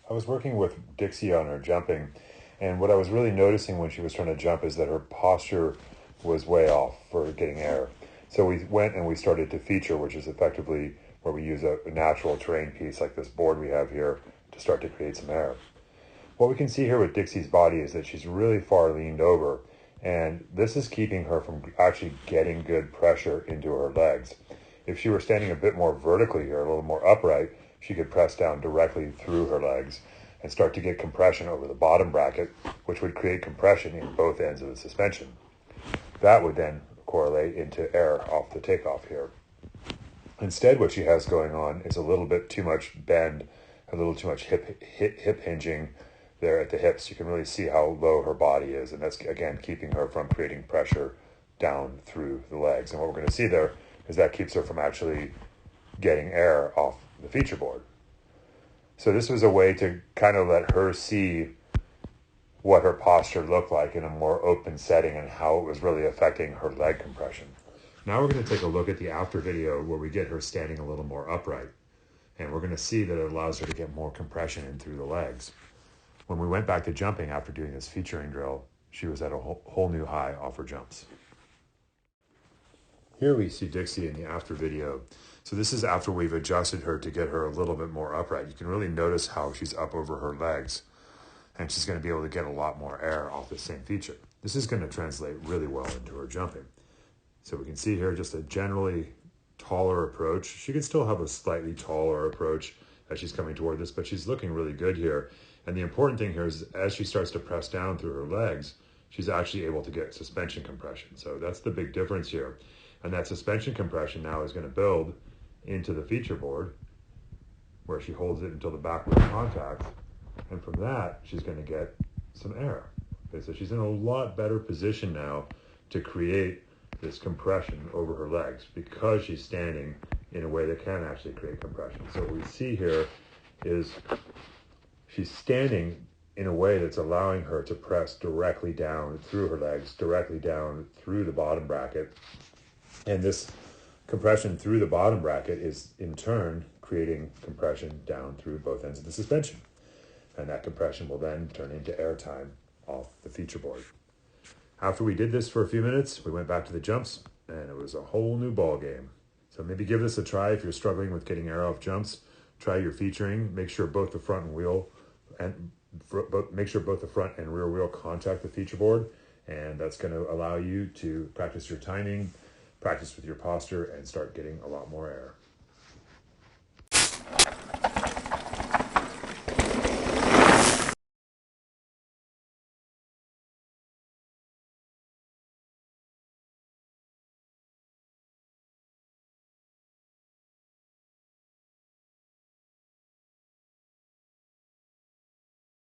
I was working with Dixie on her jumping, and what I was really noticing when she was trying to jump is that her posture was way off for getting air. So we went and we started to feature, which is effectively where we use a natural terrain piece like this board we have here to start to create some air. What we can see here with Dixie's body is that she's really far leaned over, and this is keeping her from actually getting good pressure into her legs. If she were standing a bit more vertically here, a little more upright, she could press down directly through her legs and start to get compression over the bottom bracket, which would create compression in both ends of the suspension. That would then correlate into air off the takeoff here. Instead, what she has going on is a little bit too much bend, a little too much hip hinging there at the hips. You can really see how low her body is, and that's, again, keeping her from creating pressure down through the legs. And what we're going to see there is that keeps her from actually getting air off the feature board. So this was a way to kind of let her see what her posture looked like in a more open setting and how it was really affecting her leg compression. Now we're going to take a look at the after video where we get her standing a little more upright. And we're going to see that it allows her to get more compression in through the legs. When we went back to jumping after doing this featuring drill, she was at a whole new high off her jumps. Here we see Dixie in the after video. So this is after we've adjusted her to get her a little bit more upright. You can really notice how she's up over her legs, and she's going to be able to get a lot more air off the same feature. This is going to translate really well into her jumping. So we can see here just a generally taller approach. She can still have a slightly taller approach as she's coming toward this, but she's looking really good here. And the important thing here is as she starts to press down through her legs, she's actually able to get suspension compression. So that's the big difference here. And that suspension compression now is going to build into the feature board where she holds it until the backward contact. And from that, she's going to get some air. Okay, so she's in a lot better position now to create this compression over her legs because she's standing in a way that can actually create compression. So what we see here is she's standing in a way that's allowing her to press directly down through her legs, directly down through the bottom bracket. And this compression through the bottom bracket is in turn creating compression down through both ends of the suspension. And that compression will then turn into air time off the feature board. After we did this for a few minutes, we went back to the jumps, and it was a whole new ball game. So maybe give this a try if you're struggling with getting air off jumps. Try your featuring. Make sure both the front and rear wheel contact the feature board, and that's going to allow you to practice your timing, practice with your posture, and start getting a lot more air.